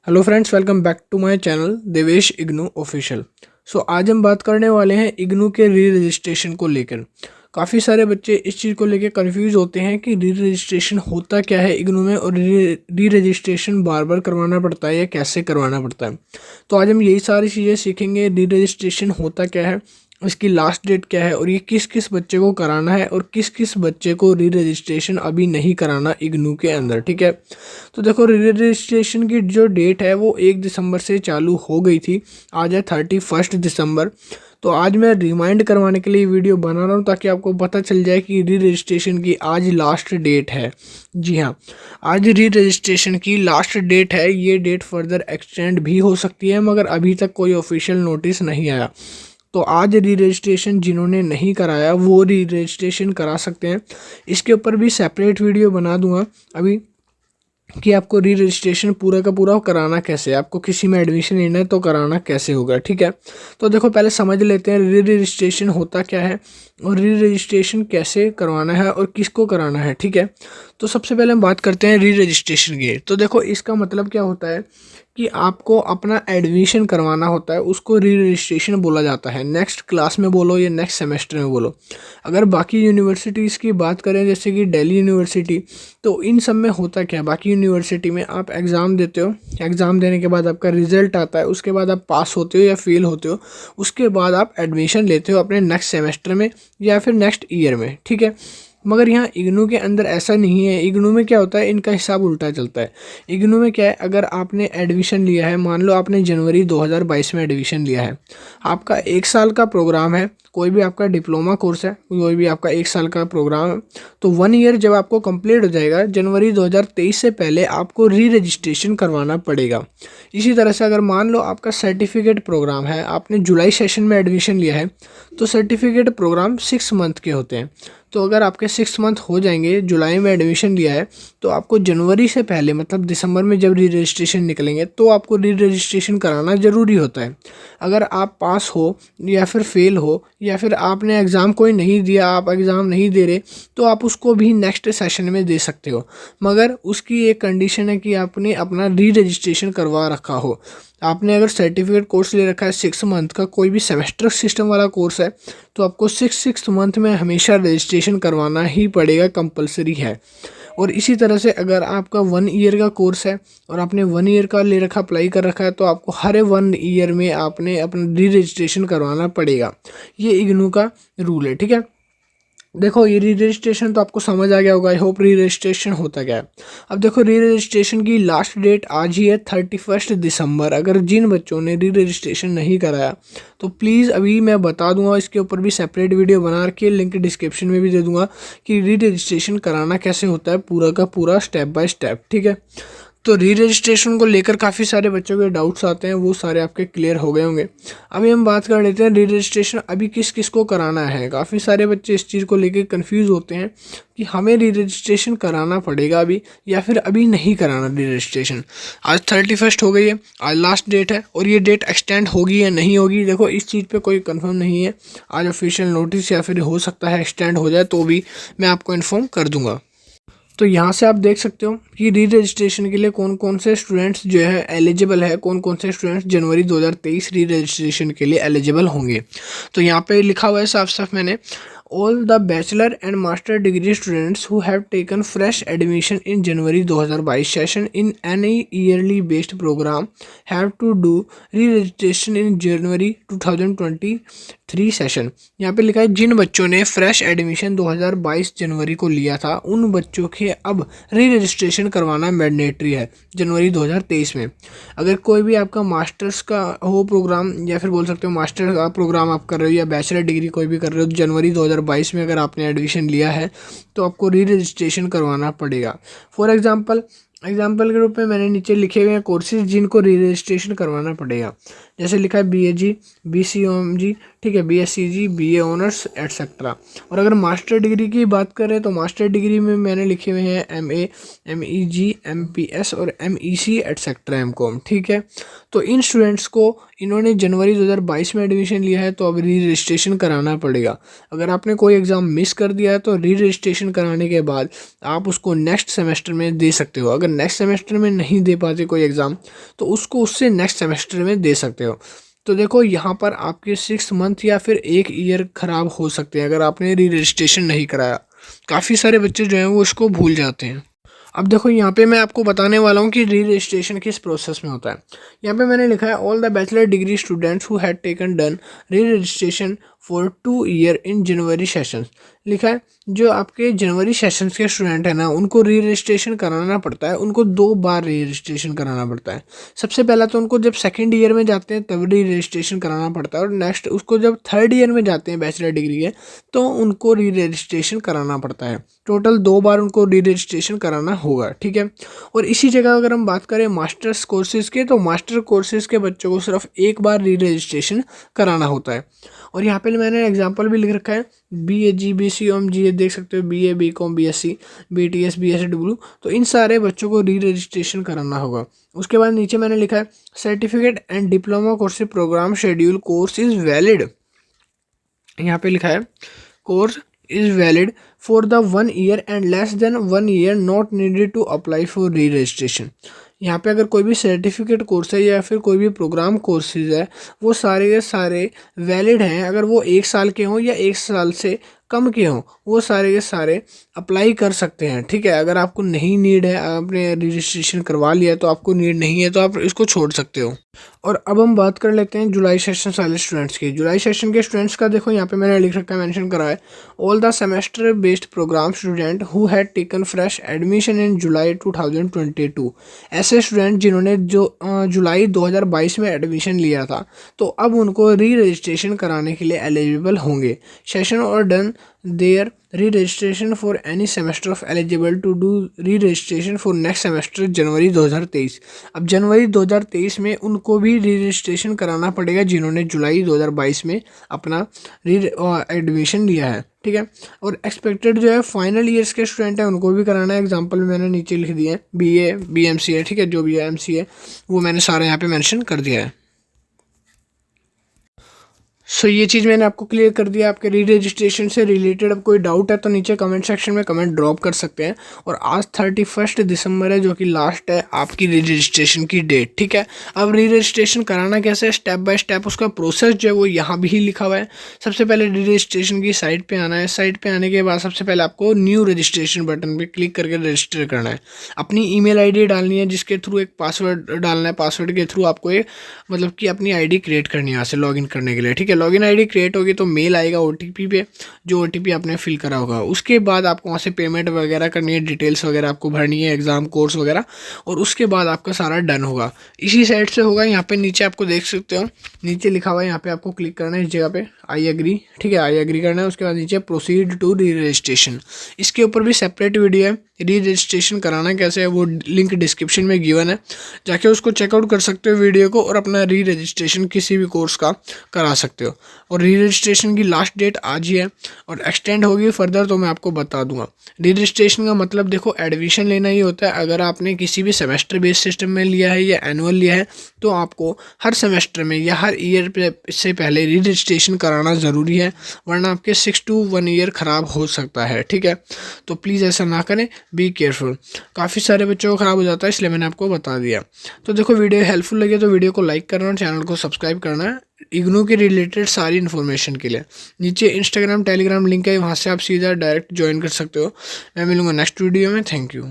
Hello friends, welcome back to my channel Devesh IGNOU official. आज हम बात करने वाले हैं इग्नू के री रजिस्ट्रेशन को लेकर। काफ़ी सारे बच्चे इस चीज़ को लेकर कंफ्यूज होते हैं कि री रजिस्ट्रेशन होता क्या है इग्नू में, और री रजिस्ट्रेशन बार बार करवाना पड़ता है या कैसे करवाना पड़ता है। तो आज हम यही सारी चीज़ें सीखेंगे। री रजिस्ट्रेशन होता क्या है, इसकी लास्ट डेट क्या है, और ये किस किस बच्चे को कराना है और किस किस बच्चे को री रजिस्ट्रेशन अभी नहीं कराना इग्नू के अंदर। ठीक है, तो देखो री रजिस्ट्रेशन की जो डेट है वो 1 दिसंबर से चालू हो गई थी। आज है 31 दिसंबर। तो आज मैं रिमाइंड करवाने के लिए वीडियो बना रहा हूँ ताकि आपको पता चल जाए कि री रजिस्ट्रेशन की आज लास्ट डेट है। जी हाँ, आज री रजिस्ट्रेशन की लास्ट डेट है। ये डेट फर्दर एक्सटेंड भी हो सकती है, मगर अभी तक कोई ऑफिशियल नोटिस नहीं आया। तो आज री रजिस्ट्रेशन जिन्होंने नहीं कराया वो री रजिस्ट्रेशन करा सकते हैं। इसके ऊपर भी सेपरेट वीडियो बना दूंगा अभी कि आपको री रजिस्ट्रेशन पूरा का पूरा कराना कैसे है, आपको किसी में एडमिशन लेना है तो कराना कैसे होगा। ठीक है, तो देखो पहले समझ लेते हैं री रजिस्ट्रेशन होता क्या है और री रजिस्ट्रेशन कैसे करवाना है और किसको कराना है। ठीक है, तो सबसे पहले हम बात करते हैं री रजिस्ट्रेशन की। तो देखो इसका मतलब क्या होता है कि आपको अपना एडमिशन करवाना होता है, उसको री रजिस्ट्रेशन बोला जाता है। नेक्स्ट क्लास में बोलो या नेक्स्ट सेमेस्टर में बोलो। अगर बाकी यूनिवर्सिटीज़ की बात करें जैसे कि दिल्ली यूनिवर्सिटी, तो इन सब में होता क्या है, बाकी यूनिवर्सिटी में आप एग्ज़ाम देते हो, एग्ज़ाम देने के बाद आपका रिजल्ट आता है, उसके बाद आप पास होते हो या फेल होते हो, उसके बाद आप एडमिशन लेते हो अपने नेक्स्ट सेमेस्टर में या फिर नेक्स्ट ईयर में। ठीक है, मगर यहाँ इग्नू के अंदर ऐसा नहीं है। इग्नू में क्या होता है, इनका हिसाब उल्टा चलता है। इग्नू में क्या है, अगर आपने एडमिशन लिया है, मान लो आपने जनवरी 2022 में एडमिशन लिया है, आपका 1 साल का प्रोग्राम है, कोई भी आपका डिप्लोमा कोर्स है, कोई भी आपका 1 साल का प्रोग्राम है, तो 1 ईयर जब आपको कंप्लीट हो जाएगा जनवरी 2023 से पहले आपको री रजिस्ट्रेशन करवाना पड़ेगा। इसी तरह से अगर मान लो आपका सर्टिफिकेट प्रोग्राम है, आपने जुलाई सेशन में एडमिशन लिया है, तो सर्टिफिकेट प्रोग्राम 6 मंथ के होते हैं। तो अगर आपके 6 मंथ हो जाएंगे, जुलाई में एडमिशन लिया है, तो आपको जनवरी से पहले मतलब दिसंबर में जब री रजिस्ट्रेशन निकलेंगे तो आपको री रजिस्ट्रेशन कराना ज़रूरी होता है। अगर आप पास हो या फिर फेल हो या फिर आपने एग्ज़ाम कोई नहीं दिया, आप एग्ज़ाम नहीं दे रहे, तो आप उसको भी नेक्स्ट सेशन में दे सकते हो, मगर उसकी एक कंडीशन है कि आपने अपना री रजिस्ट्रेशन करवा रखा हो। आपने अगर सर्टिफिकेट कोर्स ले रखा है 6 मंथ का, कोई भी सेमेस्टर सिस्टम वाला कोर्स है, तो आपको 6 मंथ में हमेशा रजिस्ट्रेशन करवाना ही पड़ेगा, कंपलसरी है। और इसी तरह से अगर आपका 1 ईयर का कोर्स है और आपने 1 ईयर का ले रखा, अप्लाई कर रखा है, तो आपको हर 1 ईयर में आपने अपना री रजिस्ट्रेशन करवाना पड़ेगा। ये इग्नू का रूल है। ठीक है, देखो ये री रजिस्ट्रेशन तो आपको समझ आ गया होगा। आई होप री रजिस्ट्रेशन होता क्या है। अब देखो री रजिस्ट्रेशन की लास्ट डेट आज ही है 31 दिसंबर। अगर जिन बच्चों ने री रजिस्ट्रेशन नहीं कराया तो प्लीज़ अभी मैं बता दूंगा, इसके ऊपर भी सेपरेट वीडियो बना के लिंक डिस्क्रिप्शन में भी दे दूंगा कि री रजिस्ट्रेशन कराना कैसे होता है, पूरा का पूरा स्टेप बाय स्टेप। ठीक है, तो री रजिस्ट्रेशन को लेकर काफ़ी सारे बच्चों के डाउट्स आते हैं, वो सारे आपके क्लियर हो गए होंगे। अभी हम बात कर लेते हैं री रजिस्ट्रेशन अभी किस किस को कराना है। काफ़ी सारे बच्चे इस चीज़ को लेकर कंफ्यूज होते हैं कि हमें री रजिस्ट्रेशन कराना पड़ेगा अभी या फिर अभी नहीं कराना री रजिस्ट्रेशन। आज 31 हो गई है, आज लास्ट डेट है, और ये डेट एक्सटेंड होगी या नहीं होगी, देखो इस चीज़ पे कोई कंफर्म नहीं है। आज ऑफिशियल नोटिस या फिर हो सकता है एक्सटेंड हो जाए, तो भी मैं आपको इन्फॉर्म कर दूंगा। तो यहाँ से आप देख सकते हो कि री रजिस्ट्रेशन के लिए कौन कौन से स्टूडेंट्स जो है एलिजिबल है, कौन कौन से स्टूडेंट्स जनवरी 2023 री रजिस्ट्रेशन के लिए एलिजिबल होंगे। तो यहाँ पे लिखा हुआ है साफ साफ मैंने, all the bachelor and master degree students who have taken fresh admission in January 2022 session in any yearly based programme have to do re registration in January 2023 session. यहाँ पे लिखा है जिन बच्चों ने फ्रेश एडमिशन 2022 जनवरी को लिया था उन बच्चों के अब री रजिस्ट्रेशन करवाना मैंडेटरी है जनवरी 2023 में। अगर कोई भी आपका मास्टर्स का हो प्रोग्राम, या फिर बोल सकते हो मास्टर का प्रोग्राम आप कर रहे हो, या बैचलर डिग्री कोई भी कर रहे हो, जनवरी 2022 में अगर आपने एडमिशन लिया है तो आपको री रजिस्ट्रेशन करवाना पड़ेगा। फॉर एग्जाम्पल के रूप में मैंने नीचे लिखे हुए हैं कोर्सेज जिनको री रजिस्ट्रेशन करवाना पड़ेगा। जैसे लिखा है BAG, BCOMG, ठीक है, BSCG, BA ऑनर्स एटसेट्रा। और अगर मास्टर डिग्री की बात करें तो मास्टर डिग्री में मैंने लिखे हुए हैं MA, MEG, MPS और MEC एटसेट्रा MCOM। ठीक है, तो इन स्टूडेंट्स को इन्होंने जनवरी 2022 में एडमिशन लिया है तो अब री रजिस्ट्रेशन कराना पड़ेगा। अगर आपने कोई एग्ज़ाम मिस कर दिया है तो री रजिस्ट्रेशन कराने के बाद आप उसको नेक्स्ट सेमेस्टर में दे सकते हो। अगर नेक्स्ट सेमेस्टर में नहीं दे पाते कोई एग्ज़ाम, तो उसको उससे नेक्स्ट सेमेस्टर में दे सकते हो। तो देखो यहाँ पर आपके 6 मंथ या फिर 1 ईयर ख़राब हो सकते हैं अगर आपने री रजिस्ट्रेशन नहीं कराया। काफ़ी सारे बच्चे जो हैं वो इसको भूल जाते हैं। अब देखो यहाँ पे मैं आपको बताने वाला हूँ कि री रजिस्ट्रेशन किस प्रोसेस में होता है। यहाँ पे मैंने लिखा है all the bachelor degree students who had taken done री registration for 2 year in January sessions. लिखा है जो आपके जनवरी सेशंस के स्टूडेंट हैं ना, उनको री रजिस्ट्रेशन कराना पड़ता है, उनको 2 बार री रजिस्ट्रेशन कराना पड़ता है। सबसे पहला तो उनको जब सेकेंड ईयर में जाते हैं तब री रजिस्ट्रेशन कराना पड़ता है, और नेक्स्ट उसको जब थर्ड ईयर में जाते हैं बैचलर डिग्री के, तो उनको री रजिस्ट्रेशन कराना पड़ता है। टोटल 2 बार उनको री रजिस्ट्रेशन कराना होगा, ठीक है। और इसी जगह अगर हम बात करें मास्टर्स कोर्सेज़ के, तो मास्टर कोर्सेज़ के बच्चों को सिर्फ 1 बार री रजिस्ट्रेशन कराना होता है। और यहाँ पे मैंने एग्जांपल भी लिख रखा है, BA GBC GA देख सकते हो, BA BCom BSc BTS BSW, तो इन सारे बच्चों को री रजिस्ट्रेशन कराना होगा। उसके बाद नीचे मैंने लिखा है certificate and diploma course programme schedule course is valid. यहाँ पे लिखा है course is valid for the 1 year and less than 1 year not needed to apply for re registration. यहाँ पे अगर कोई भी सर्टिफिकेट कोर्स है या फिर कोई भी प्रोग्राम कोर्सेज है, वो सारे के सारे वैलिड हैं। अगर वो 1 साल के हों या 1 साल से कम के हों, वो सारे के सारे अप्लाई कर सकते हैं, ठीक है। अगर आपको नहीं नीड है, आपने रजिस्ट्रेशन करवा लिया तो आपको नीड नहीं है, तो आप इसको छोड़ सकते हो। और अब हम बात कर लेते हैं जुलाई सेशन वाले स्टूडेंट्स की। जुलाई सेशन के स्टूडेंट्स का देखो यहाँ पे मैंने लिख रखा है, मेंशन करा है all the semester based program student who had taken fresh admission in July 2022। ऐसे स्टूडेंट जिन्होंने जो जुलाई 2022 में एडमिशन लिया था, तो अब उनको री रजिस्ट्रेशन कराने के लिए एलिजिबल होंगे। सेशन और done their re registration for any semester of eligible to do re registration for next semester January 2023। अब जनवरी 2023 में उनको भी री रजिस्ट्रेशन कराना पड़ेगा जिन्होंने जुलाई 2022 में अपना एडमिशन लिया है, ठीक है। और एक्सपेक्टेड जो है फाइनल ईयर्स के स्टूडेंट हैं उनको भी कराना है। एग्जांपल मैंने नीचे लिख दिए हैं, BA BMCA, ठीक है, जो भी है MCA वो मैंने सारा यहाँ पे मेंशन कर दिया है। सो ये चीज़ मैंने आपको क्लियर कर दिया। आपके री रजिस्ट्रेशन से रिलेटेड अब कोई डाउट है तो नीचे कमेंट सेक्शन में कमेंट ड्रॉप कर सकते हैं। और आज 31 दिसंबर है, जो कि लास्ट है आपकी री रजिस्ट्रेशन की डेट, ठीक है। अब री रजिस्ट्रेशन कराना कैसे है, स्टेप बाय स्टेप उसका प्रोसेस जो है वो यहाँ भी लिखा हुआ है। सबसे पहले री रजिस्ट्रेशन की साइट पर आना है। साइट पर आने के बाद सबसे पहले आपको न्यू रजिस्ट्रेशन बटन पर क्लिक करके रजिस्टर करना है। अपनी ईमेल ID डालनी है, जिसके थ्रू एक पासवर्ड डालना है। पासवर्ड के थ्रू आपको एक मतलब कि अपनी ID क्रिएट करनी है यहाँ से लॉगिन करने के लिए, ठीक है। लॉगिन ID क्रिएट होगी तो मेल आएगा OTP पे, जो OTP आपने फिल करा होगा। उसके बाद आपको वहाँ से पेमेंट वगैरह करनी है, डिटेल्स वगैरह आपको भरनी है, एग्जाम कोर्स वगैरह, और उसके बाद आपका सारा डन होगा। इसी साइड से होगा। यहाँ पे नीचे आपको देख सकते हो, नीचे लिखा हुआ है, यहाँ पे आपको क्लिक करना है इस जगह पे, आई एग्री, ठीक है, आई एग्री करना है। उसके बाद नीचे प्रोसीड टू री रजिस्ट्रेशन, इसके ऊपर भी सेपरेट वीडियो है। री रजिस्ट्रेशन कराना कैसे है वो लिंक डिस्क्रिप्शन में गिवन है, जाके उसको चेकआउट कर सकते हो वीडियो को, और अपना री रजिस्ट्रेशन किसी भी कोर्स का करा सकते हो। और री रजिस्ट्रेशन की लास्ट डेट आज ही है, और एक्सटेंड होगी फर्दर तो मैं आपको बता दूंगा। री रजिस्ट्रेशन का मतलब देखो एडमिशन लेना ही होता है। अगर आपने किसी भी सेमेस्टर बेस्ड सिस्टम में लिया है या एनुअल लिया है, तो आपको हर सेमेस्टर में या हर ईयर से पहले री रजिस्ट्रेशन कराना ज़रूरी है, वरना आपके 6 to 1 ईयर ख़राब हो सकता है, ठीक है। तो प्लीज़ ऐसा ना करें, बी केयरफुल। काफ़ी सारे बच्चों को ख़राब हो जाता है, इसलिए मैंने आपको बता दिया। तो देखो वीडियो हेल्पफुल लगे तो वीडियो को लाइक करना और चैनल को सब्सक्राइब करना है इग्नू के रिलेटेड सारी इन्फॉर्मेशन के लिए। नीचे इंस्टाग्राम टेलीग्राम लिंक है, वहाँ से आप सीधा डायरेक्ट ज्वाइन कर सकते हो। मैं मिलूँगा नेक्स्ट वीडियो में। Thank you.